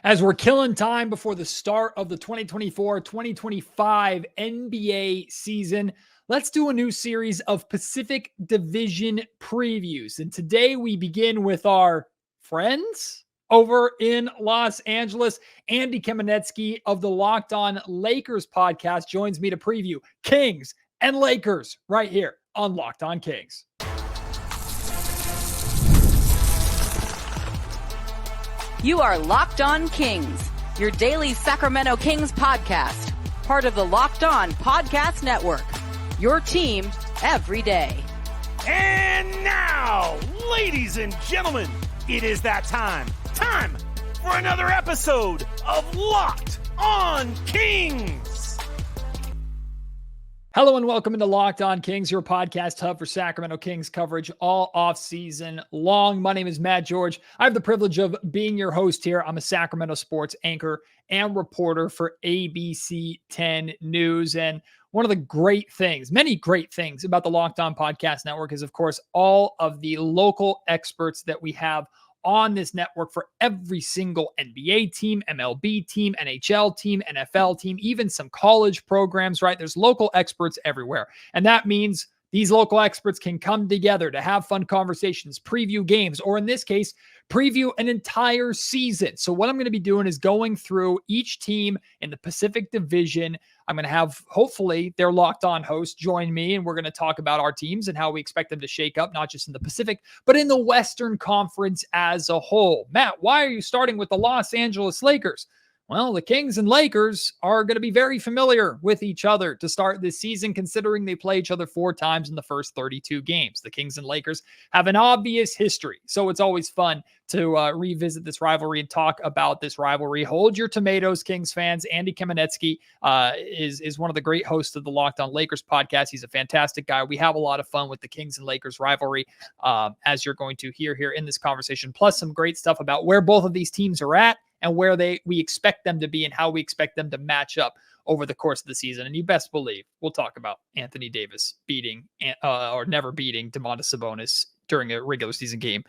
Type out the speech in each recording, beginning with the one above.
As we're killing time before the start of the 2024-2025 NBA season, let's do a new series of Pacific Division previews. And today we begin with our friends over in Los Angeles. Andy Kamenetzky of the Locked On Lakers podcast joins me to preview Kings and Lakers right here on Locked On Kings. You are Locked On Kings, your daily Sacramento Kings podcast, part of the Locked On Podcast Network, your team every day. And now, ladies and gentlemen, it is that time for another episode of Locked On Kings. Hello and welcome into Locked On Kings, your podcast hub for Sacramento Kings coverage all off-season long. My name is Matt George. I have the privilege of being your host here. I'm a Sacramento sports anchor and reporter for ABC 10 News. And one of the great things, many great things about the Locked On Podcast Network is, of course, all of the local experts that we have on this network for every single NBA team, MLB team, NHL team, NFL team, even some college programs, right? There's local experts everywhere. And that means these local experts can come together to have fun conversations, preview games, or in this case, preview an entire season. So what I'm going to be doing is going through each team in the Pacific Division. I'm going to have, hopefully, their Locked On host join me, and we're going to talk about our teams and how we expect them to shake up, not just in the Pacific, but in the Western Conference as a whole. Matt, why are you starting with the Los Angeles Lakers? Well, the Kings and Lakers are going to be very familiar with each other to start this season, considering they play each other 4 times in the first 32 games. The Kings and Lakers have an obvious history, so it's always fun to revisit this rivalry and talk about this rivalry. Hold your tomatoes, Kings fans. Andy Kamenetzky is one of the great hosts of the Locked On Lakers podcast. He's a fantastic guy. We have a lot of fun with the Kings and Lakers rivalry, as you're going to hear here in this conversation, plus some great stuff about where both of these teams are at and where we expect them to be and how we expect them to match up over the course of the season. And you best believe we'll talk about Anthony Davis beating or never beating Domantas Sabonis during a regular season game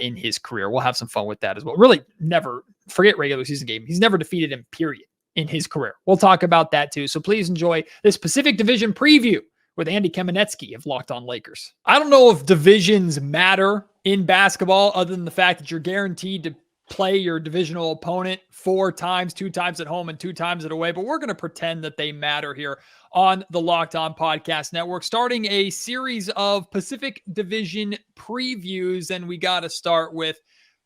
in his career. We'll have some fun with that as well. Really, never forget regular season game. He's never defeated him, period, in his career. We'll talk about that too. So please enjoy this Pacific Division preview with Andy Kamenetzky of Locked On Lakers. I don't know if divisions matter in basketball other than the fact that you're guaranteed to play your divisional opponent 4 times, 2 times at home and 2 times at away, but we're going to pretend that they matter here on the Locked On Podcast Network, starting a series of Pacific Division previews. And we got to start with,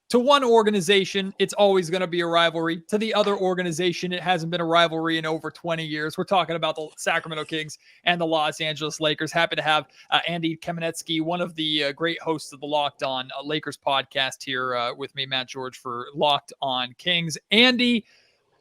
to one organization, it's always going to be a rivalry. To the other organization, it hasn't been a rivalry in over 20 years. We're talking about the Sacramento Kings and the Los Angeles Lakers. Happy to have Andy Kamenetzky, one of the great hosts of the Locked On Lakers podcast here with me, Matt George, for Locked On Kings. Andy,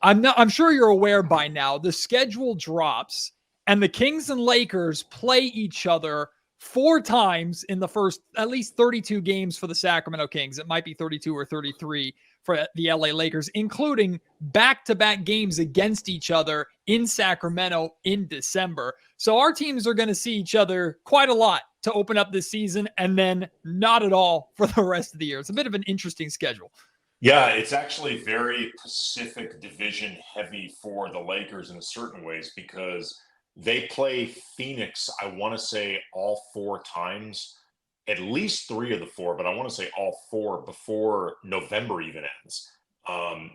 I'm sure you're aware by now, the schedule drops and the Kings and Lakers play each other 4 times in the first at least 32 games for the Sacramento Kings. It might be 32 or 33 for the LA Lakers, including back-to-back games against each other in Sacramento in December. So our teams are going to see each other quite a lot to open up this season, and then not at all for the rest of the year. It's a bit of an interesting schedule. Yeah, it's actually very Pacific Division heavy for the Lakers in certain ways, because they play Phoenix, I want to say, all 4 times, at least 3 of the 4, but I want to say all 4 before November even ends.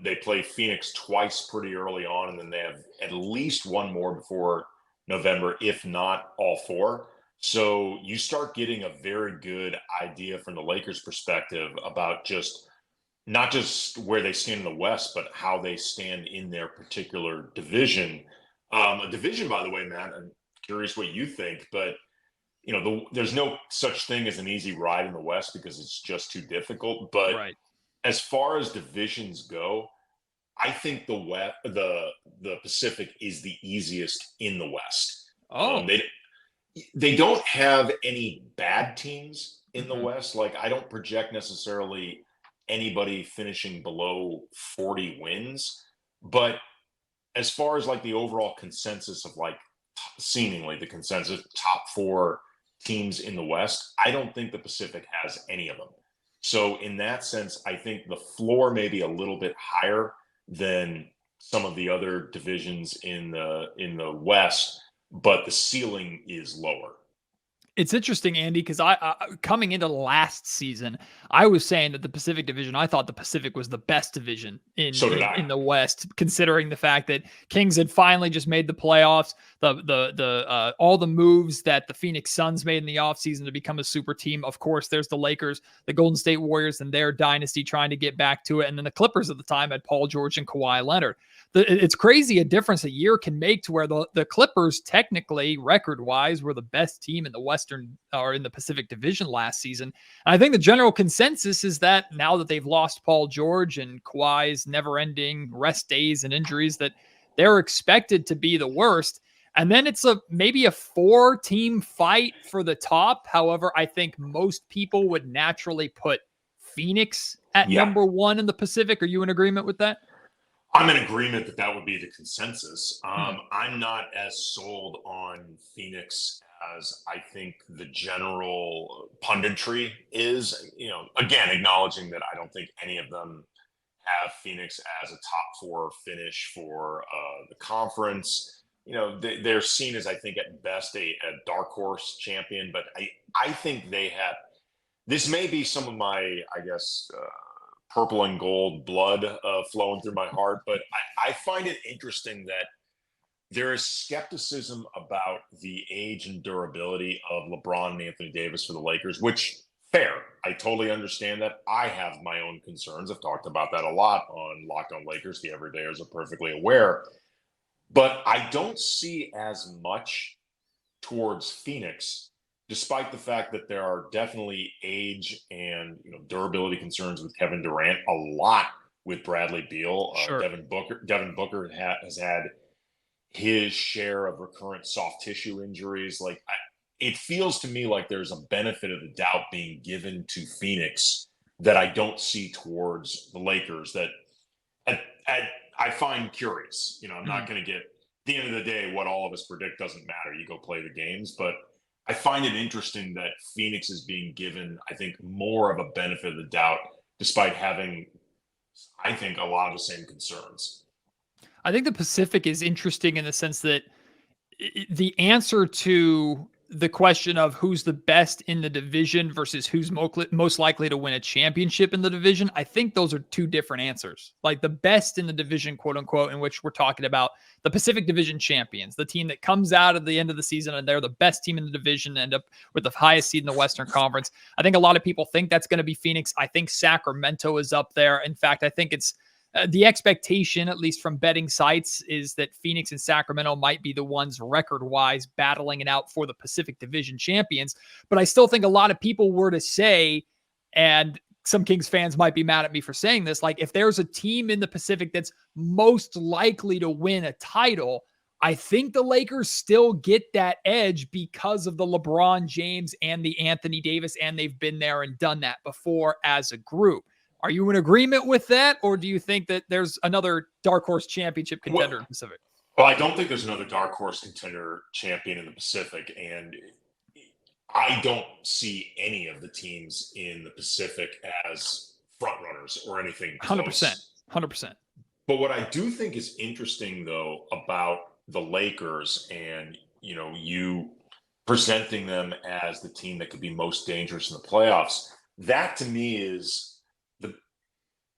They play Phoenix twice pretty early on, and then they have at least 1 more before November, if not all 4. So you start getting a very good idea from the Lakers' perspective about not just where they stand in the West, but how they stand in their particular division. A division, by the way, Matt, I'm curious what you think, but there's no such thing as an easy ride in the West because it's just too difficult. But right, as far as divisions go, I think the Pacific is the easiest in the West. Oh, they don't have any bad teams in the West. Like, I don't project necessarily anybody finishing below 40 wins, but as far as like the overall consensus of like seemingly the consensus top 4 teams in the West, I don't think the Pacific has any of them. So in that sense, I think the floor may be a little bit higher than some of the other divisions in the West, but the ceiling is lower. It's interesting, Andy, because I coming into last season, I was saying that the Pacific Division, I thought the Pacific was the best division So did I. in the West, considering the fact that Kings had finally just made the playoffs, the all the moves that the Phoenix Suns made in the offseason to become a super team. Of course, there's the Lakers, the Golden State Warriors, and their dynasty trying to get back to it, and then the Clippers at the time had Paul George and Kawhi Leonard. It's crazy a difference a year can make to where the Clippers technically record-wise were the best team in the Western or in the Pacific Division last season. And I think the general consensus is that now that they've lost Paul George and Kawhi's never-ending rest days and injuries, that they're expected to be the worst. And then it's maybe a 4-team fight for the top. However, I think most people would naturally put Phoenix at number 1 in the Pacific. Are you in agreement with that? I'm in agreement that would be the consensus. I'm not as sold on Phoenix as I think the general punditry is. Again, acknowledging that I don't think any of them have Phoenix as a top 4 finish for the conference. They're seen as, I think, at best a dark horse champion, but I think they have. This may be some of my, I guess, purple and gold blood flowing through my heart. But I find it interesting that there is skepticism about the age and durability of LeBron and Anthony Davis for the Lakers, which fair. I totally understand that. I have my own concerns. I've talked about that a lot on Locked On Lakers. The everydayers are perfectly aware. But I don't see as much towards Phoenix, despite the fact that there are definitely age and durability concerns with Kevin Durant, a lot with Bradley Beal. Sure. Devin Booker has had his share of recurrent soft tissue injuries. It feels to me like there's a benefit of the doubt being given to Phoenix that I don't see towards the Lakers. That I find curious. I'm not going to get, at the end of the day, what all of us predict doesn't matter. You go play the games, but I find it interesting that Phoenix is being given, I think, more of a benefit of the doubt, despite having, I think, a lot of the same concerns. I think the Pacific is interesting in the sense that the answer to the question of who's the best in the division versus who's most likely to win a championship in the division, I think those are two different answers. Like the best in the division, quote unquote, in which we're talking about the Pacific Division champions, the team that comes out at the end of the season and they're the best team in the division, end up with the highest seed in the Western Conference. I think a lot of people think that's going to be Phoenix. I think Sacramento is up there. In fact, I think it's the expectation, at least from betting sites, is that Phoenix and Sacramento might be the ones record-wise battling it out for the Pacific Division champions. But I still think a lot of people were to say, and some Kings fans might be mad at me for saying this, like if there's a team in the Pacific that's most likely to win a title, I think the Lakers still get that edge because of the LeBron James and the Anthony Davis, and they've been there and done that before as a group. Are you in agreement with that, or do you think that there's another dark horse championship contender in the Pacific? Well, I don't think there's another dark horse contender champion in the Pacific, and I don't see any of the teams in the Pacific as front runners or anything close. 100%. But what I do think is interesting, though, about the Lakers and, you presenting them as the team that could be most dangerous in the playoffs, that to me is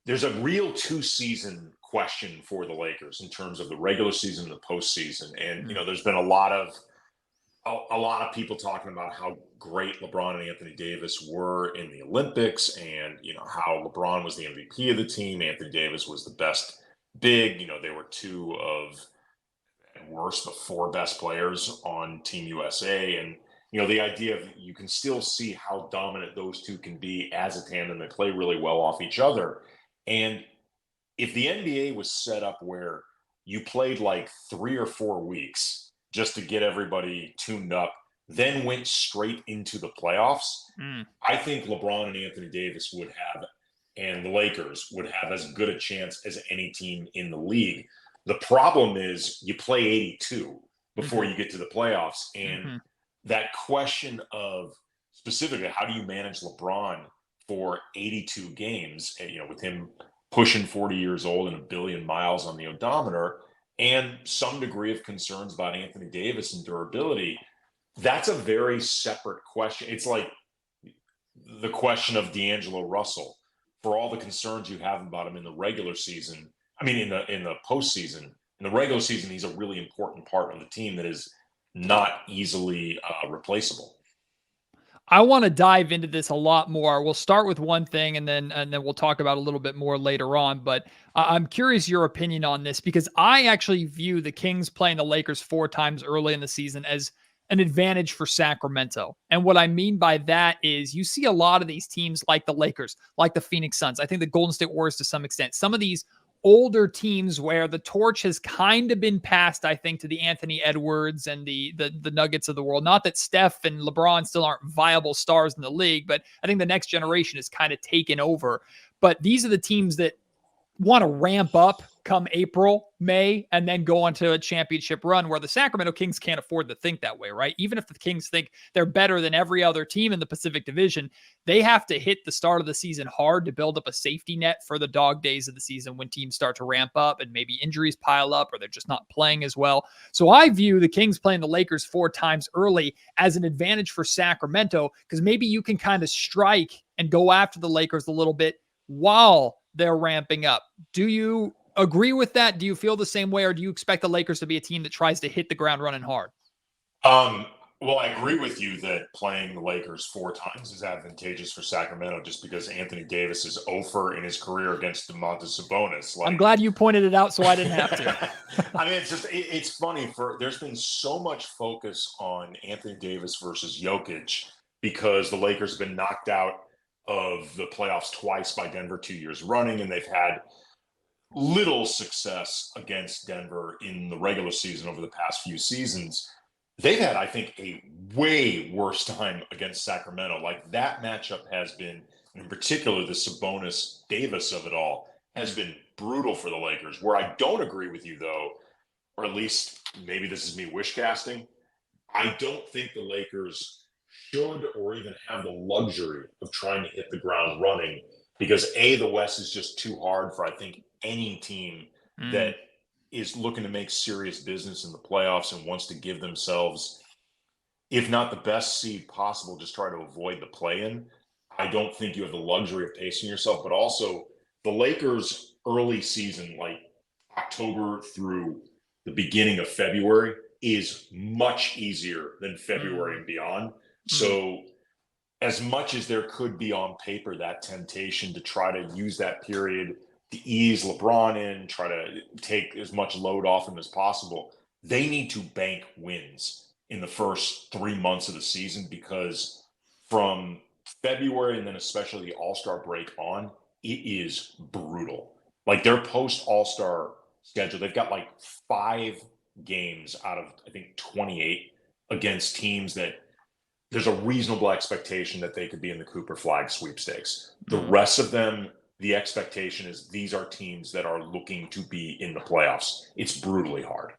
there's a real 2-season question for the Lakers in terms of the regular season and the postseason. And, there's been a lot of people talking about how great LeBron and Anthony Davis were in the Olympics and, how LeBron was the MVP of the team. Anthony Davis was the best big. They were 2 of, at worst, the 4 best players on Team USA. And, the idea of you can still see how dominant those 2 can be as a tandem. They play really well off each other. And if the NBA was set up where you played like 3 or 4 weeks just to get everybody tuned up, then went straight into the playoffs, I think LeBron and Anthony Davis would have, and the Lakers would have as good a chance as any team in the league. The problem is you play 82 before you get to the playoffs. And that question of specifically, how do you manage LeBron for 82 games, with him pushing 40 years old and 1 billion miles on the odometer, and some degree of concerns about Anthony Davis and durability. That's a very separate question. It's like the question of D'Angelo Russell. For all the concerns you have about him in the regular season, I mean, in the postseason, in the regular season, he's a really important part of the team that is not easily replaceable. I want to dive into this a lot more. We'll start with one thing and then we'll talk about a little bit more later on. But I'm curious your opinion on this, because I actually view the Kings playing the Lakers 4 times early in the season as an advantage for Sacramento. And what I mean by that is you see a lot of these teams like the Lakers, like the Phoenix Suns. I think the Golden State Warriors to some extent. Some of these older teams where the torch has kind of been passed, I think, to the Anthony Edwards and the Nuggets of the world. Not that Steph and LeBron still aren't viable stars in the league, but I think the next generation is kind of taken over. But these are the teams that want to ramp up come April, May, and then go on to a championship run, where the Sacramento Kings can't afford to think that way, right? Even if the Kings think they're better than every other team in the Pacific Division, they have to hit the start of the season hard to build up a safety net for the dog days of the season when teams start to ramp up and maybe injuries pile up or they're just not playing as well. So I view the Kings playing the Lakers 4 times early as an advantage for Sacramento, because maybe you can kind of strike and go after the Lakers a little bit while they're ramping up. Do you agree with that? Do you feel the same way, or do you expect the Lakers to be a team that tries to hit the ground running hard? Well, I agree with you that playing the Lakers 4 times is advantageous for Sacramento, just because Anthony Davis is 0 in his career against Domantas Sabonis. I'm glad you pointed it out so I didn't have to. I mean, it's funny. There's been so much focus on Anthony Davis versus Jokic because the Lakers have been knocked out of the playoffs twice by Denver 2 years running, and they've had little success against Denver in the regular season over the past few seasons. They've had, I think, a way worse time against Sacramento. Like, that matchup has been, and in particular, the Sabonis-Davis of it all, has been brutal for the Lakers. Where I don't agree with you, though, or at least maybe this is me wish casting, I don't think the Lakers should or even have the luxury of trying to hit the ground running, because the West is just too hard for, I think, any team that is looking to make serious business in the playoffs and wants to give themselves, if not the best seed possible, just try to avoid the play-in. I don't think you have the luxury of pacing yourself, but also the Lakers' early season, like October through the beginning of February, is much easier than February and beyond. So as much as there could be on paper that temptation to try to use that period to ease LeBron in, try to take as much load off him as possible, they need to bank wins in the first 3 months of the season, because from February and then especially the All-Star break on, it is brutal. Like, their post-All-Star schedule, they've got like 5 games out of, I think, 28 against teams that there's a reasonable expectation that they could be in the Cooper Flag sweepstakes. The rest of them, the expectation is these are teams that are looking to be in the playoffs. It's brutally hard.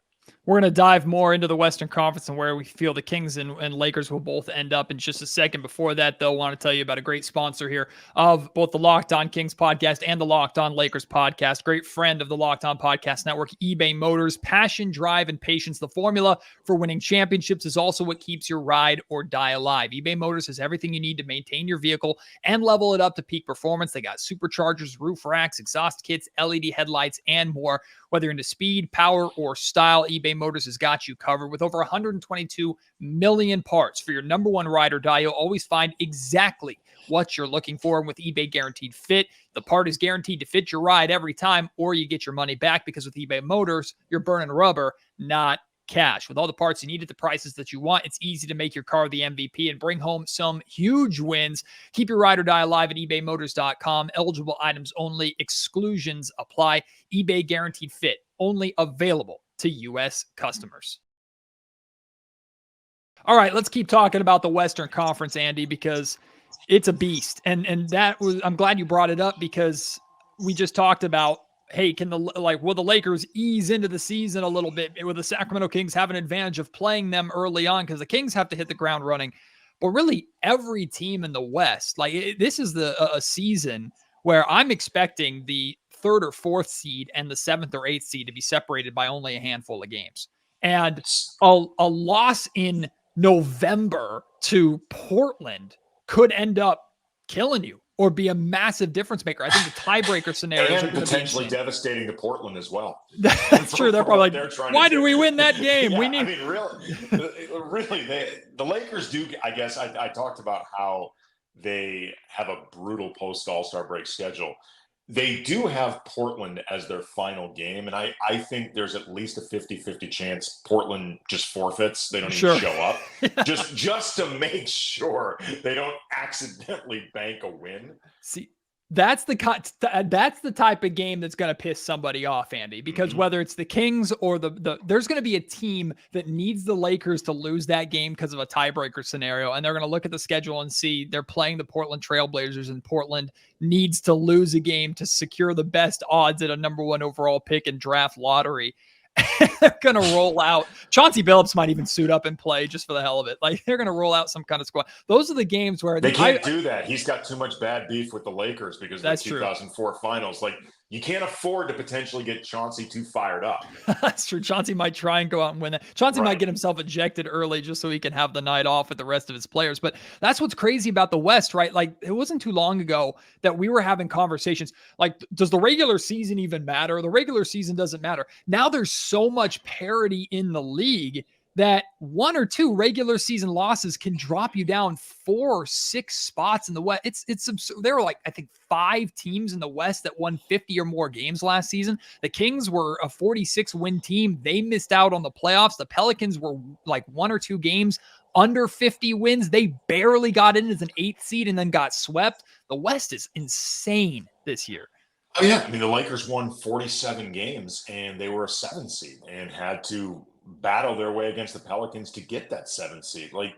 We're going to dive more into the Western Conference and where we feel the Kings and Lakers will both end up in just a second. Before that, though, I want to tell you about a great sponsor here of both the Locked On Kings podcast and the Locked On Lakers podcast. Great friend of the Locked On Podcast Network, eBay Motors. Passion, drive, and patience. The formula for winning championships is also what keeps your ride or die alive. eBay Motors has everything you need to maintain your vehicle and level it up to peak performance. They got superchargers, roof racks, exhaust kits, LED headlights, and more. Whether you're into speed, power, or style, eBay Motors has got you covered. With over 122 million parts for your number one ride or die, you'll always find exactly what you're looking for. And with eBay Guaranteed Fit, the part is guaranteed to fit your ride every time, or you get your money back, because with eBay Motors, you're burning rubber, not cash. With all the parts you need at the prices that you want, it's easy to make your car the MVP and bring home some huge wins. Keep your ride or die alive at ebaymotors.com. Eligible items only. Exclusions apply. eBay Guaranteed Fit, only available to U.S. customers. All right, let's keep talking about the Western Conference, Andy, because it's a beast. And that was, I'm glad you brought it up, because we just talked about, hey, will the Lakers ease into the season a little bit? Will the Sacramento Kings have an advantage of playing them early on? Because the Kings have to hit the ground running. But really, every team in the West, this is a season where I'm expecting the third or fourth seed and the seventh or eighth seed to be separated by only a handful of games. And a loss in November to Portland could end up killing you or be a massive difference maker. I think the tiebreaker scenarios and are potentially be devastating to Portland as well. That's true. They're probably like, why did we win that game? Yeah, we need. I mean, really, the Lakers do. I guess I talked about how they have a brutal post All-Star break schedule. They do have Portland as their final game, and I think there's at least a 50-50 chance Portland just forfeits. They don't even show up, just to make sure they don't accidentally bank a win. See, that's the type of game that's going to piss somebody off, Andy, because whether it's the Kings or there's going to be a team that needs the Lakers to lose that game because of a tiebreaker scenario. And they're going to look at the schedule and see they're playing the Portland Trailblazers, and Portland needs to lose a game to secure the best odds at a number 1 overall pick in draft lottery. They're going to roll out. Chauncey Billups might even suit up and play just for the hell of it. Like, they're going to roll out some kind of squad. Those are the games where they can't do that. He's got too much bad beef with the Lakers because of the 2004 finals. Like, you can't afford to potentially get Chauncey too fired up. That's true. Chauncey might try and go out and win that. Chauncey might get himself ejected early just so he can have the night off with the rest of his players. But that's what's crazy about the West, right? Like, it wasn't too long ago that we were having conversations like, does the regular season even matter? The regular season doesn't matter. Now there's so much parity in the league that 1 or 2 regular season losses can drop you down 4 or 6 spots in the West. It's absurd. There were like, I think 5 teams in the West that won 50 or more games last season. The Kings were a 46 win team. They missed out on the playoffs. The Pelicans were like 1 or 2 games under 50 wins. They barely got in as an 8th seed and then got swept. The West is insane this year. Oh yeah. I mean, the Lakers won 47 games and they were a 7th seed and had to battle their way against the Pelicans to get that 7th seed. Like,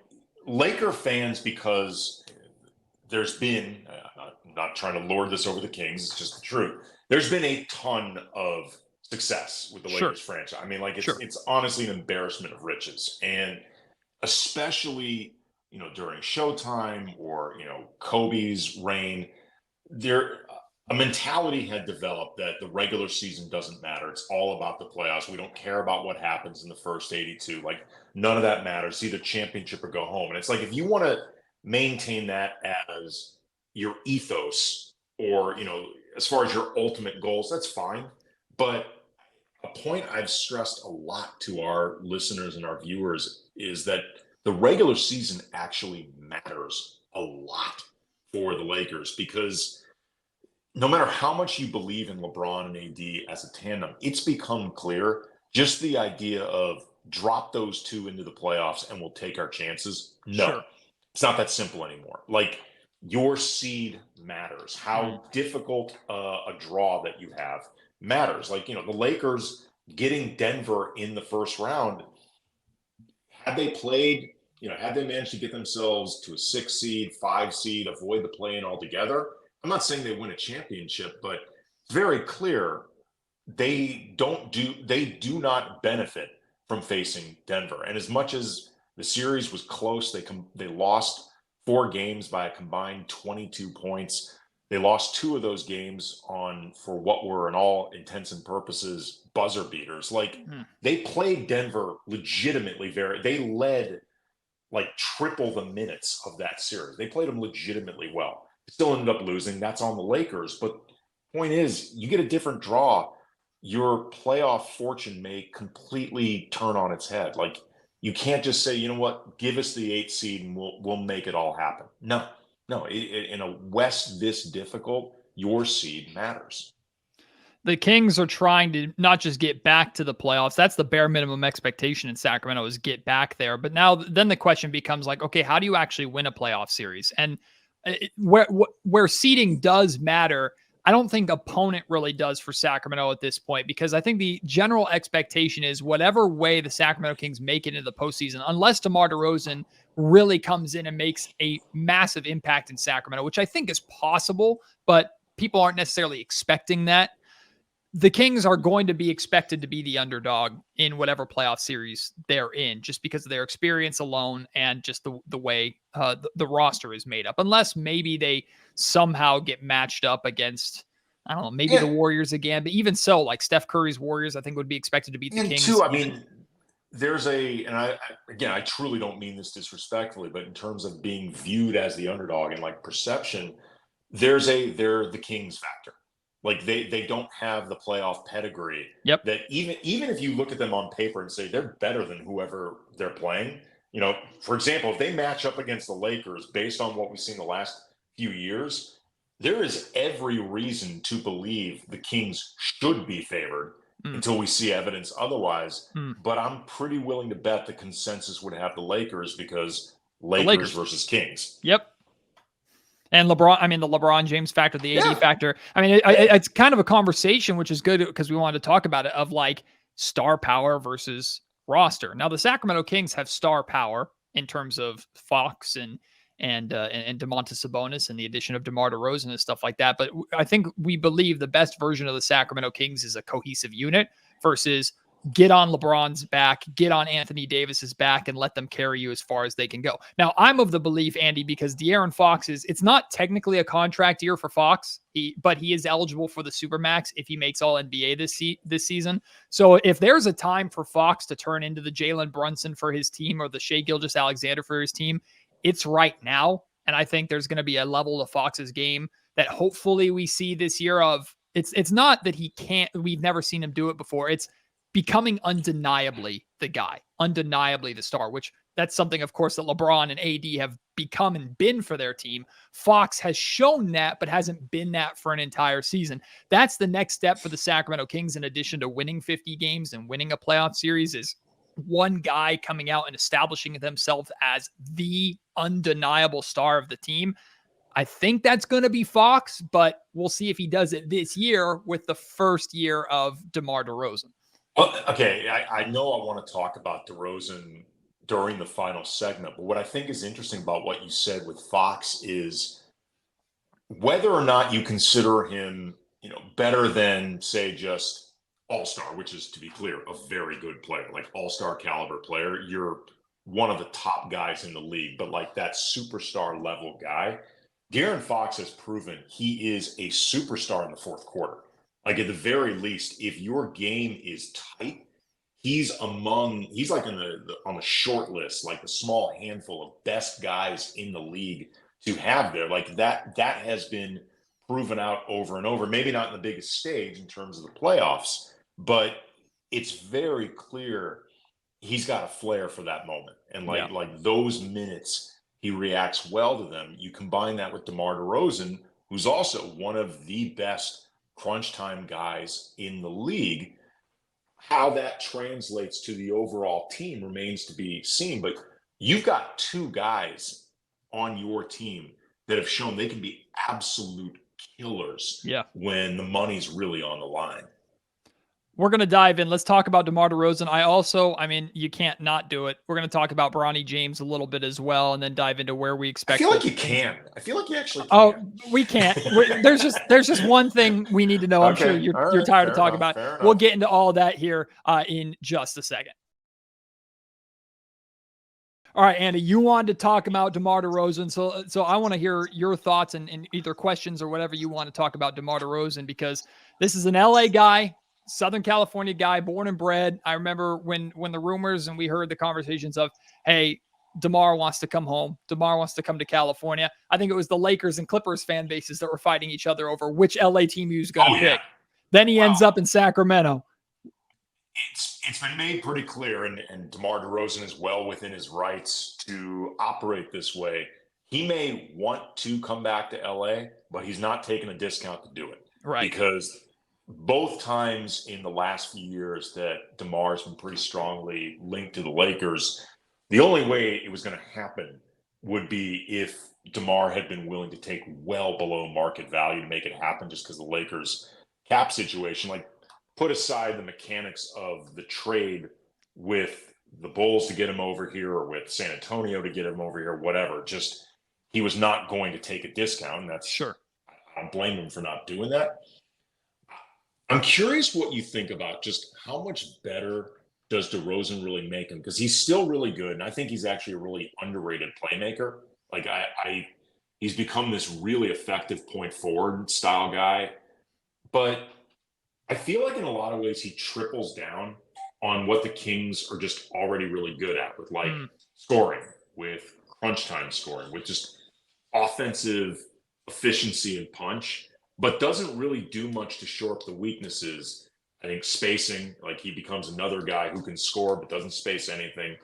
Laker fans, because there's been, I'm not trying to lord this over the Kings, it's just the truth. There's been a ton of success with the Lakers franchise. I mean, like, it's honestly an embarrassment of riches. And especially, during Showtime or, Kobe's reign, a mentality had developed that the regular season doesn't matter. It's all about the playoffs. We don't care about what happens in the first 82. Like, none of that matters. Either championship or go home. And it's like, if you want to maintain that as your ethos or, as far as your ultimate goals, that's fine. But a point I've stressed a lot to our listeners and our viewers is that the regular season actually matters a lot for the Lakers, because no matter how much you believe in LeBron and AD as a tandem, it's become clear just the idea of drop those 2 into the playoffs and we'll take our chances. No, it's not that simple anymore. Like, your seed matters. How difficult a draw that you have matters. Like, the Lakers getting Denver in the first round, had they played, had they managed to get themselves to a 6 seed, 5 seed, avoid the play-in altogether, I'm not saying they win a championship, but it's very clear they do not benefit from facing Denver. And as much as the series was close, they lost 4 games by a combined 22 points. They lost 2 of those games for what were, in all intents and purposes, buzzer beaters. Like, they played Denver legitimately they led like triple the minutes of that series. They played them legitimately well. Still ended up losing. That's on the Lakers. But point is, you get a different draw, your playoff fortune may completely turn on its head. Like, you can't just say, you know what, give us the 8th seed and we'll make it all happen. No. In a West this difficult, your seed matters. The Kings are trying to not just get back to the playoffs. That's the bare minimum expectation in Sacramento, is get back there. But then the question becomes like, okay, how do you actually win a playoff series? And where seeding does matter, I don't think opponent really does for Sacramento at this point, because I think the general expectation is whatever way the Sacramento Kings make it into the postseason, unless DeMar DeRozan really comes in and makes a massive impact in Sacramento, which I think is possible, but people aren't necessarily expecting that. The Kings are going to be expected to be the underdog in whatever playoff series they're in, just because of their experience alone and just the way the roster is made up. Unless maybe they somehow get matched up against I don't know, maybe the Warriors again, but even so, like Steph Curry's Warriors, I think would be expected to beat the Kings. Too, I mean, I truly don't mean this disrespectfully, but in terms of being viewed as the underdog and like perception, they're the Kings factor. Like they don't have the playoff pedigree. Yep. That even if you look at them on paper and say they're better than whoever they're playing, for example, if they match up against the Lakers based on what we've seen the last few years, there is every reason to believe the Kings should be favored until we see evidence otherwise. But I'm pretty willing to bet the consensus would have the Lakers because Lakers versus Kings. Yep. And LeBron, I mean, the LeBron James factor, the AD factor. I mean, it's kind of a conversation, which is good because we wanted to talk about it, of like star power versus roster. Now, the Sacramento Kings have star power in terms of Fox and Domantas Sabonis and the addition of DeMar DeRozan and stuff like that. But I think we believe the best version of the Sacramento Kings is a cohesive unit versus get on LeBron's back, get on Anthony Davis's back, and let them carry you as far as they can go. Now, I'm of the belief, Andy, because De'Aaron Fox it's not technically a contract year for Fox, but he is eligible for the Supermax if he makes All NBA this season. So if there's a time for Fox to turn into the Jalen Brunson for his team or the Shai Gilgeous-Alexander for his team, it's right now. And I think there's going to be a level to Fox's game that hopefully we see this year of it's not that he can't, we've never seen him do it before. It's becoming undeniably the guy, undeniably the star, which that's something, of course, that LeBron and AD have become and been for their team. Fox has shown that, but hasn't been that for an entire season. That's the next step for the Sacramento Kings, in addition to winning 50 games and winning a playoff series, is one guy coming out and establishing themselves as the undeniable star of the team. I think that's going to be Fox, but we'll see if he does it this year with the first year of DeMar DeRozan. Well, okay, I know I want to talk about DeRozan during the final segment, but what I think is interesting about what you said with Fox is whether or not you consider him, better than, say, just all-star, which is, to be clear, a very good player, like all-star caliber player. You're one of the top guys in the league, but like that superstar level guy, De'Aaron Fox has proven he is a superstar in the fourth quarter. Like at the very least, if your game is tight, he's like on the short list, like the small handful of best guys in the league to have there. Like that has been proven out over and over. Maybe not in the biggest stage in terms of the playoffs, but it's very clear he's got a flair for that moment. And like those minutes, he reacts well to them. You combine that with DeMar DeRozan, who's also one of the best crunch time guys in the league. How that translates to the overall team remains to be seen. But you've got two guys on your team that have shown they can be absolute killers when the money's really on the line. We're going to dive in. Let's talk about DeMar DeRozan. You can't not do it. We're going to talk about Bronny James a little bit as well, and then dive into where we expect. I feel like you can. I feel like you actually can. Oh, we can't. There's just one thing we need to know. I'm sure you're tired of talking about it. We'll get into all that here in just a second. All right, Andy, you wanted to talk about DeMar DeRozan, so I want to hear your thoughts and either questions or whatever you want to talk about DeMar DeRozan, because this is an LA guy, Southern California guy, born and bred. I remember when the rumors and we heard the conversations of, hey, DeMar wants to come home. DeMar wants to come to California. I think it was the Lakers and Clippers fan bases that were fighting each other over which LA team he was going to pick. Then he ends up in Sacramento. It's been made pretty clear, and DeMar DeRozan is well within his rights to operate this way. He may want to come back to LA, but he's not taking a discount to do it. Right. Because both times in the last few years that DeMar has been pretty strongly linked to the Lakers, the only way it was going to happen would be if DeMar had been willing to take well below market value to make it happen, just because the Lakers cap situation, like, put aside the mechanics of the trade with the Bulls to get him over here or with San Antonio to get him over here, whatever, just he was not going to take a discount. And that's sure. I don't blame him for not doing that. I'm curious what you think about just how much better does DeRozan really make him? Because he's still really good, and I think he's actually a really underrated playmaker. Like he's become this really effective point forward style guy. but I feel like in a lot of ways he triples down on what the Kings are just already really good at with like scoring, with crunch time scoring, with just offensive efficiency and punch, but doesn't really do much to shore up the weaknesses. I think spacing, like he becomes another guy who can score but doesn't space anything.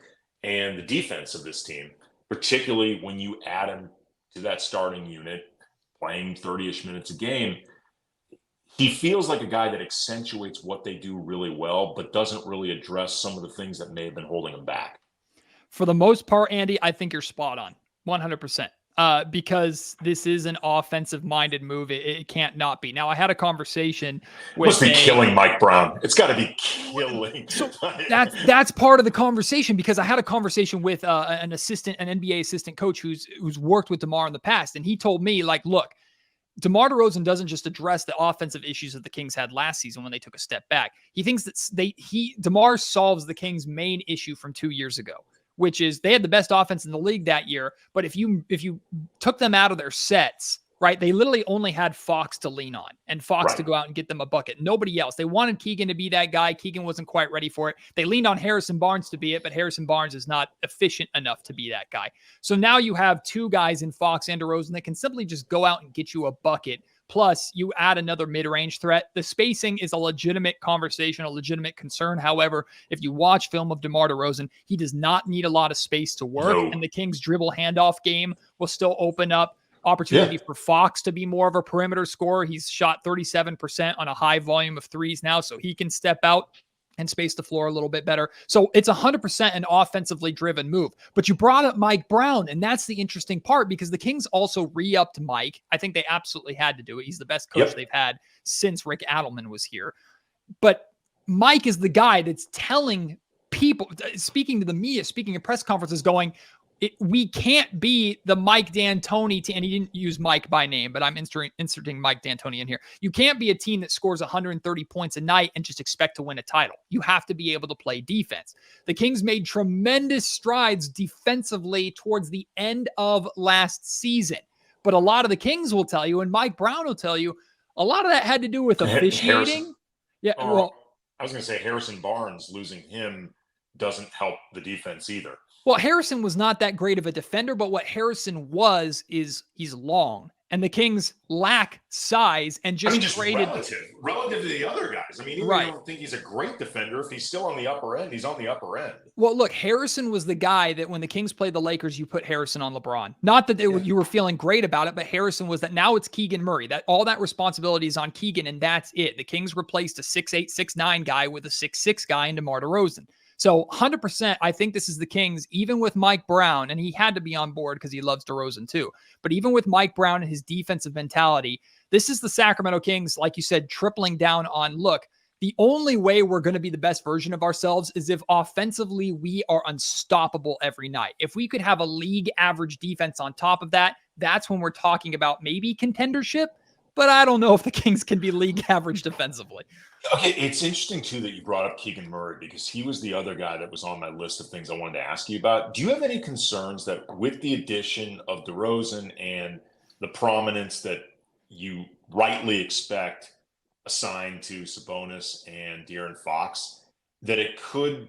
And the defense of this team, particularly when you add him to that starting unit, playing 30-ish minutes a game, he feels like a guy that accentuates what they do really well, but doesn't really address some of the things that may have been holding him back. For the most part, Andy, I think you're spot on, 100%. Because this is an offensive-minded move. It can't not be. Now, I had a conversation with... Must be killing Mike Brown. It's got to be killing. So that's part of the conversation, because I had a conversation with an NBA assistant coach who's worked with DeMar in the past, and he told me, like, look, DeMar Derozan doesn't just address the offensive issues that the Kings had last season when they took a step back. He thinks that DeMar solves the Kings' main issue from 2 years ago, which is they had the best offense in the league that year. But if you took them out of their sets, right, they literally only had Fox to lean on and Fox to go out and get them a bucket. Nobody else. They wanted Keegan to be that guy. Keegan wasn't quite ready for it. They leaned on Harrison Barnes to be it, but Harrison Barnes is not efficient enough to be that guy. So now you have two guys in Fox and DeRozan that can simply just go out and get you a bucket. Plus, you add another mid-range threat. The spacing is a legitimate conversation, a legitimate concern. However, if you watch film of DeMar Derozan, he does not need a lot of space to work, and the Kings' dribble handoff game will still open up opportunity for Fox to be more of a perimeter scorer. He's shot 37% on a high volume of threes now, so he can step out and space the floor a little bit better. So it's 100% an offensively driven move. But you brought up Mike Brown, and that's the interesting part, because the Kings also re-upped Mike. I think they absolutely had to do it. He's the best coach they've had since Rick Adelman was here. But Mike is the guy that's telling people, speaking to the media, speaking at press conferences, going, we can't be the Mike D'Antoni team. And he didn't use Mike by name, but I'm inserting Mike D'Antoni in here. You can't be a team that scores 130 points a night and just expect to win a title. You have to be able to play defense. The Kings made tremendous strides defensively towards the end of last season. But a lot of the Kings will tell you, and Mike Brown will tell you, a lot of that had to do with officiating. I was going to say Harrison Barnes, losing him doesn't help the defense either. Well, Harrison was not that great of a defender, but what Harrison was is he's long, and the Kings lack size and just traded relative to the other guys. I mean, even if you don't think he's a great defender, if he's still on the upper end, he's on the upper end. Well, look, Harrison was the guy that when the Kings played the Lakers, you put Harrison on LeBron. Not that you were feeling great about it, but Harrison was that. Now it's Keegan Murray. That all that responsibility is on Keegan, and that's it. The Kings replaced a 6'8", 6'9" guy with a 6'6" guy in DeMar Derozan. So 100%, I think this is the Kings, even with Mike Brown, and he had to be on board because he loves DeRozan too. But even with Mike Brown and his defensive mentality, this is the Sacramento Kings, like you said, tripling down on, look, the only way we're going to be the best version of ourselves is if offensively we are unstoppable every night. If we could have a league average defense on top of that, that's when we're talking about maybe contendership. But I don't know if the Kings can be league average defensively. Okay, it's interesting, too, that you brought up Keegan Murray, because he was the other guy that was on my list of things I wanted to ask you about. Do you have any concerns that with the addition of DeRozan and the prominence that you rightly expect assigned to Sabonis and De'Aaron Fox, that it could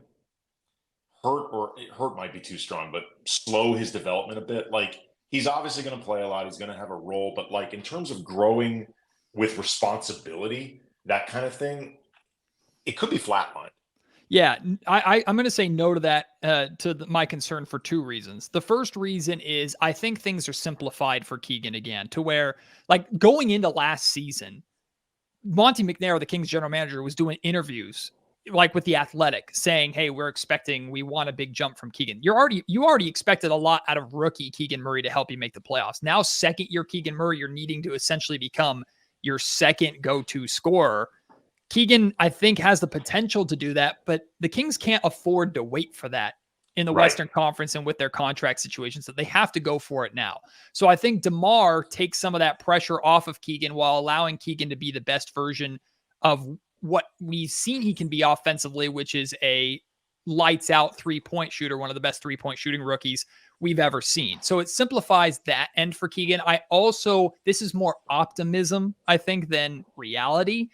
hurt might be too strong, but slow his development a bit? Like, he's obviously going to play a lot. He's going to have a role. But, like, in terms of growing with responsibility, that kind of thing, it could be flatlined. Yeah, I'm going to say no to that, my concern, for two reasons. The first reason is I think things are simplified for Keegan again, to where, like, going into last season, Monty McNair, the Kings general manager, was doing interviews like with The Athletic, saying, hey, we want a big jump from Keegan. You already expected a lot out of rookie Keegan Murray to help you make the playoffs. Now, second year Keegan Murray, you're needing to essentially become your second go-to scorer. Keegan, I think, has the potential to do that, but the Kings can't afford to wait for that in the Western Conference and with their contract situations, that they have to go for it now. So I think DeMar takes some of that pressure off of Keegan while allowing Keegan to be the best version of what we've seen he can be offensively, which is a lights out 3-point shooter, one of the best 3-point shooting rookies, we've ever seen. So it simplifies that end for Keegan. This is more optimism, I think, than reality.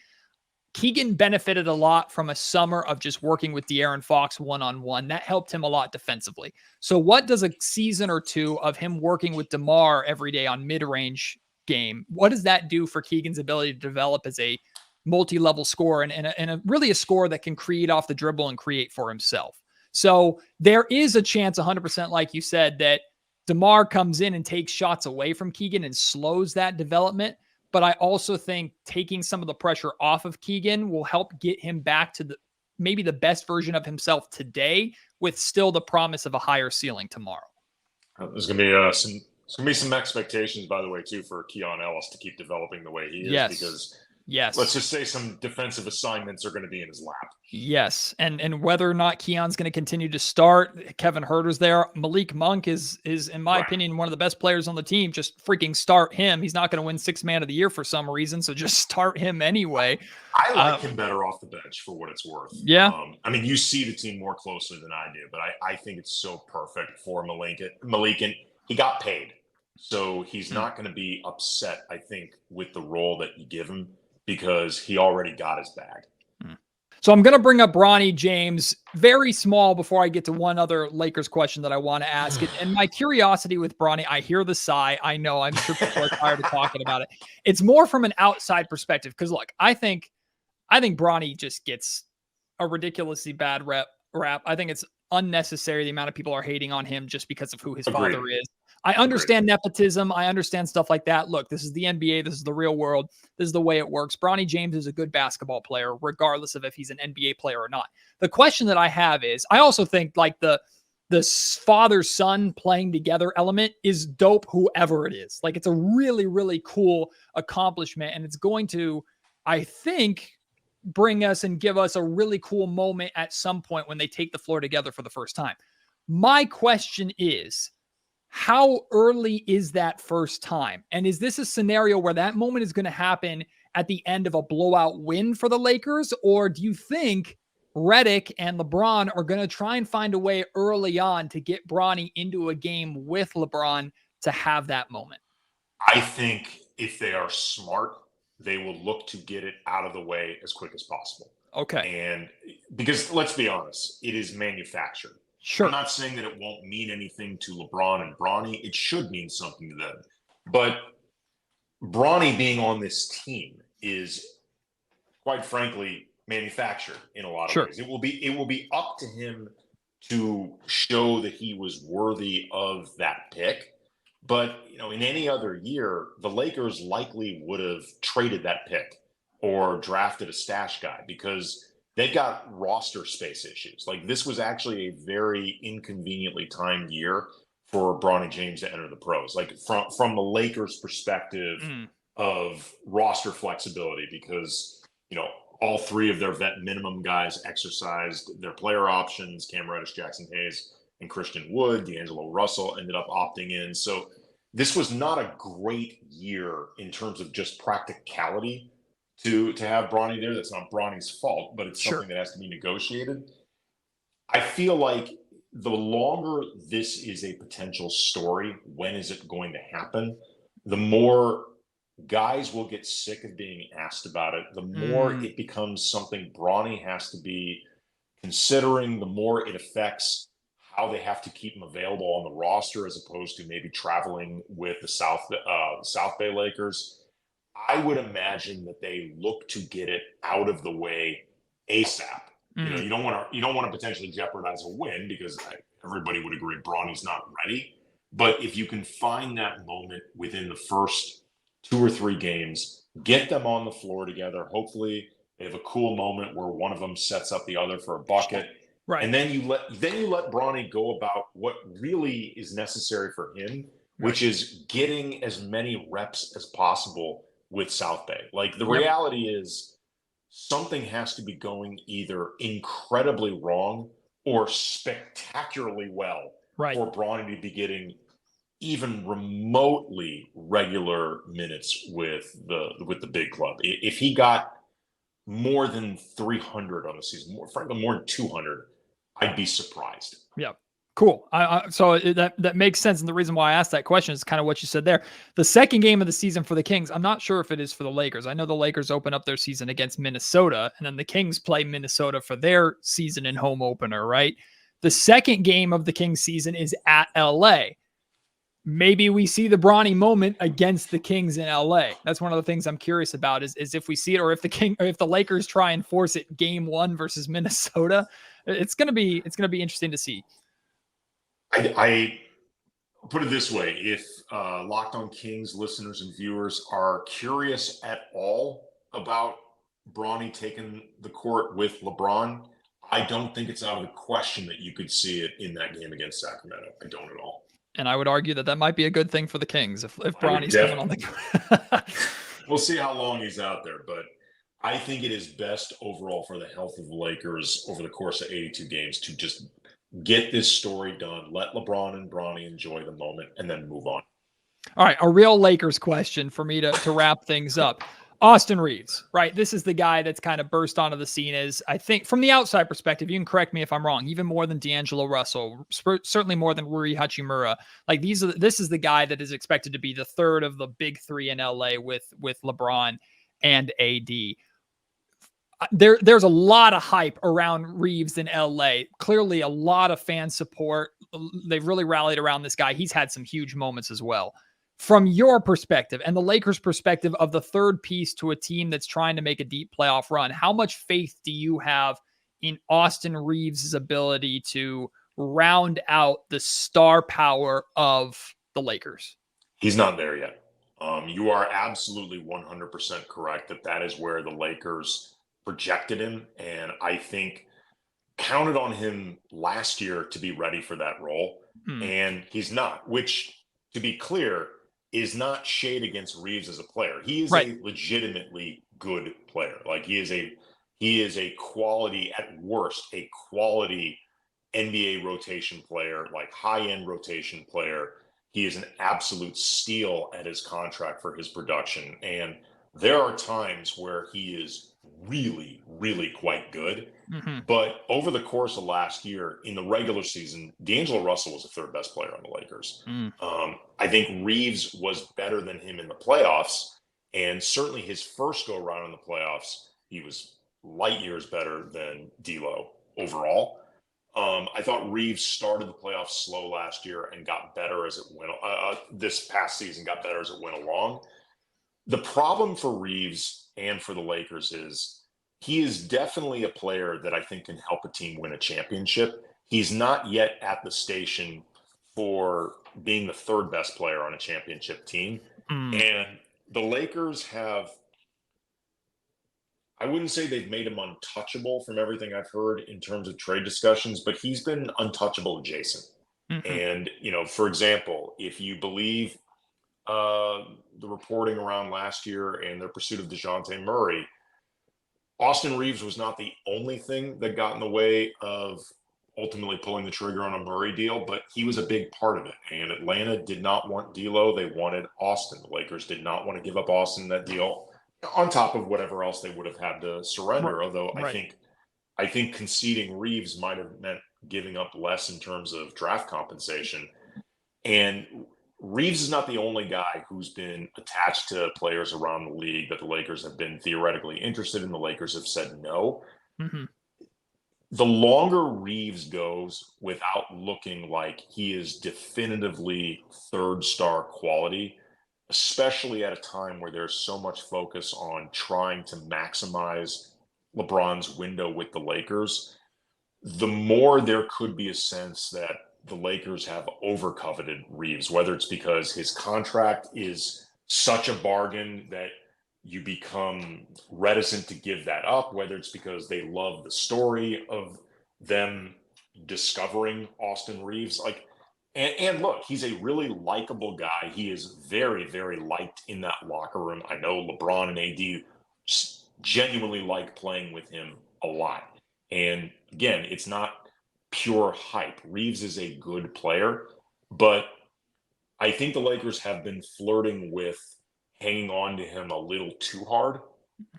Keegan benefited a lot from a summer of just working with De'Aaron Fox one-on-one. That helped him a lot defensively. So what does a season or two of him working with DeMar every day on mid-range game, what does that do for Keegan's ability to develop as a multi-level scorer and really a scorer that can create off the dribble and create for himself? So there is a chance 100%, like you said, that DeMar comes in and takes shots away from Keegan and slows that development. But I also think taking some of the pressure off of Keegan will help get him back to maybe the best version of himself today, with still the promise of a higher ceiling tomorrow. There's going to be some expectations, by the way, too, for Keon Ellis to keep developing the way he is. Because let's just say some defensive assignments are going to be in his lap. Yes. And whether or not Keon's going to continue to start, Kevin Huerter's there. Malik Monk is in my opinion, one of the best players on the team. Just freaking start him. He's not going to win Sixth Man of the Year for some reason, so just start him anyway. I like him better off the bench for what it's worth. Yeah. I mean, you see the team more closely than I do, but I think it's so perfect for Malik. And he got paid, so he's not going to be upset, I think, with the role that you give him, because he already got his bag. So I'm going to bring up Bronny James, very small, before I get to one other Lakers question that I want to ask. And my curiosity with Bronny, I hear the sigh. I know, I'm sure people are tired of talking about it. It's more from an outside perspective. Because look, I think Bronny just gets a ridiculously bad rap. I think it's unnecessary the amount of people are hating on him just because of who his father is. I understand nepotism. I understand stuff like that. Look, this is the NBA. This is the real world. This is the way it works. Bronny James is a good basketball player, regardless of if he's an NBA player or not. The question that I have is, I also think like the father-son playing together element is dope, whoever it is. Like, it's a really, really cool accomplishment. And it's going to, I think, bring us and give us a really cool moment at some point when they take the floor together for the first time. My question is, how early is that first time? And is this a scenario where that moment is going to happen at the end of a blowout win for the Lakers? Or do you think Redick and LeBron are going to try and find a way early on to get Bronny into a game with LeBron to have that moment? I think if they are smart, they will look to get it out of the way as quick as possible. Okay. And because let's be honest, it is manufactured. Sure. I'm not saying that it won't mean anything to LeBron and Bronny. It should mean something to them. But Bronny being on this team is, quite frankly, manufactured in a lot of ways. It will be up to him to show that he was worthy of that pick. But, in any other year, the Lakers likely would have traded that pick or drafted a stash guy, because they've got roster space issues. Like, this was actually a very inconveniently timed year for Bronny James to enter the pros. Like, from the Lakers' perspective of roster flexibility, because, all three of their vet minimum guys exercised their player options. Cam Reddish, Jackson Hayes, and Christian Wood. D'Angelo Russell ended up opting in. So this was not a great year in terms of just practicality to have Bronny there. That's not Bronny's fault, but it's something that has to be negotiated. I feel like the longer this is a potential story, when is it going to happen, the more guys will get sick of being asked about it, the more it becomes something Bronny has to be considering, the more it affects how they have to keep him available on the roster, as opposed to maybe traveling with the South Bay Lakers. I would imagine that they look to get it out of the way ASAP. You don't want to potentially jeopardize a win, because everybody would agree Bronny's not ready. But if you can find that moment within the first 2 or 3 games, get them on the floor together. Hopefully they have a cool moment where one of them sets up the other for a bucket. Right. And then you let Bronny go about what really is necessary for him, which is getting as many reps as possible with South Bay. Like, the reality is, something has to be going either incredibly wrong or spectacularly well for Bronny to be getting even remotely regular minutes with the big club. If he got more than 300 on the season, more than 200, I'd be surprised. Yeah. Cool. That makes sense. And the reason why I asked that question is kind of what you said there. The second game of the season for the Kings, I'm not sure if it is for the Lakers. I know the Lakers open up their season against Minnesota, and then the Kings play Minnesota for their season and home opener, right? The second game of the Kings season is at LA. Maybe we see the Bronny moment against the Kings in LA. That's one of the things I'm curious about is if we see it, or if the Lakers try and force it game one versus Minnesota. It's gonna be interesting to see. I put it this way: if Locked On Kings listeners and viewers are curious at all about Bronny taking the court with LeBron, I don't think it's out of the question that you could see it in that game against Sacramento. I don't at all. And I would argue that might be a good thing for the Kings if Bronny's coming on the. We'll see how long he's out there, but I think it is best overall for the health of the Lakers over the course of 82 games to just get this story done. Let LeBron and Bronny enjoy the moment and then move on. All right. A real Lakers question for me to wrap things up. Austin Reeves, right? This is the guy that's kind of burst onto the scene as, I think, from the outside perspective, you can correct me if I'm wrong, even more than D'Angelo Russell, certainly more than Rui Hachimura. Like this is the guy that is expected to be the third of the big three in LA with LeBron and AD. There's a lot of hype around Reeves in LA. Clearly a lot of fan support. They've really rallied around this guy. He's had some huge moments as well. From your perspective and the Lakers' perspective of the third piece to a team that's trying to make a deep playoff run, how much faith do you have in Austin Reeves' ability to round out the star power of the Lakers? He's not there yet. You are absolutely 100% correct that is where the Lakers projected him, and I think counted on him last year to be ready for that role, and he's not, which, to be clear, is not shade against Reeves as a player. He is a legitimately good player. Like he is a quality, at worst, a quality NBA rotation player, like high-end rotation player. He is an absolute steal at his contract for his production. And there are times where he is really, really quite good. But over the course of last year, in the regular season, D'Angelo Russell was the third best player on the Lakers. I think Reeves was better than him in the playoffs. And certainly his first go around in the playoffs, he was light years better than D'Lo overall. I thought Reeves started the playoffs slow last year and got better as it went. This past season got better as it went along. The problem for Reeves and for the Lakers is he is definitely a player that I think can help a team win a championship. He's not yet at the station for being the third best player on a championship team. And the Lakers have, I wouldn't say they've made him untouchable from everything I've heard in terms of trade discussions, but he's been untouchable adjacent. And, for example, if you believe the reporting around last year and their pursuit of DeJounte Murray, Austin Reeves was not the only thing that got in the way of ultimately pulling the trigger on a Murray deal, but he was a big part of it. And Atlanta did not want D'Lo. They wanted Austin. The Lakers did not want to give up Austin that deal on top of whatever else they would have had to surrender. Although I think conceding Reeves might have meant giving up less in terms of draft compensation. And Reeves is not the only guy who's been attached to players around the league that the Lakers have been theoretically interested in. The Lakers have said no. The longer Reeves goes without looking like he is definitively third star quality, especially at a time where there's so much focus on trying to maximize LeBron's window with the Lakers, the more there could be a sense that the Lakers have over-coveted Reeves, whether it's because his contract is such a bargain that you become reticent to give that up, whether it's because they love the story of them discovering Austin Reeves. And look, he's a really likable guy. He is very, very liked in that locker room. I know LeBron and AD genuinely like playing with him a lot. And again, it's not pure hype. Reeves is a good player, but I think the Lakers have been flirting with hanging on to him a little too hard,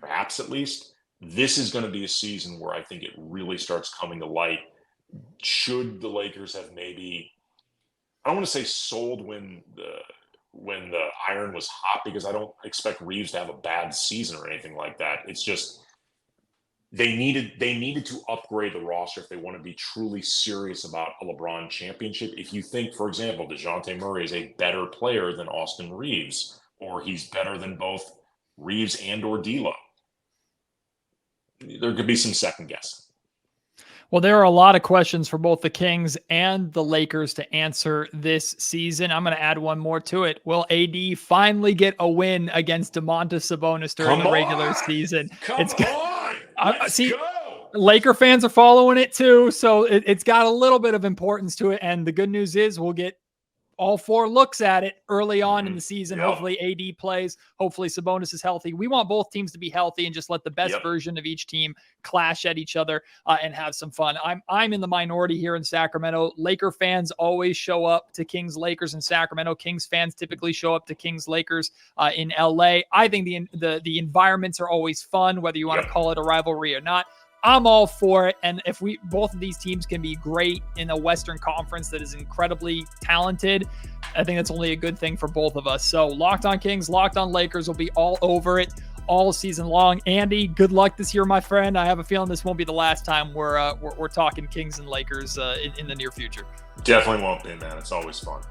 perhaps at least. This is going to be a season where I think it really starts coming to light should the Lakers have maybe, I don't want to say sold when the iron was hot, because I don't expect Reeves to have a bad season or anything like that. It's just they needed to upgrade the roster if they want to be truly serious about a LeBron championship. If you think, for example, DeJounte Murray is a better player than Austin Reeves, or he's better than both Reeves and or D'Lo, there could be some second guessing. Well, there are a lot of questions for both the Kings and the Lakers to answer this season. I'm going to add one more to it. Will AD finally get a win against Domantas Sabonis during the regular season? Come on! Let's go! Laker fans are following it too, so it's got a little bit of importance to it. And the good news is we'll get all 4 looks at it early on in the season. Yep. Hopefully AD plays. Hopefully Sabonis is healthy. We want both teams to be healthy and just let the best version of each team clash at each other and have some fun. I'm in the minority here in Sacramento. Laker fans always show up to Kings Lakers in Sacramento. Kings fans typically show up to Kings Lakers in LA. I think the environments are always fun, whether you want to call it a rivalry or not. I'm all for it. And if both of these teams can be great in a Western Conference that is incredibly talented, I think that's only a good thing for both of us. So Locked On Kings, Locked On Lakers will be all over it all season long. Andy, good luck this year, my friend. I have a feeling this won't be the last time we're talking Kings and Lakers in the near future. Definitely won't be, man. It's always fun.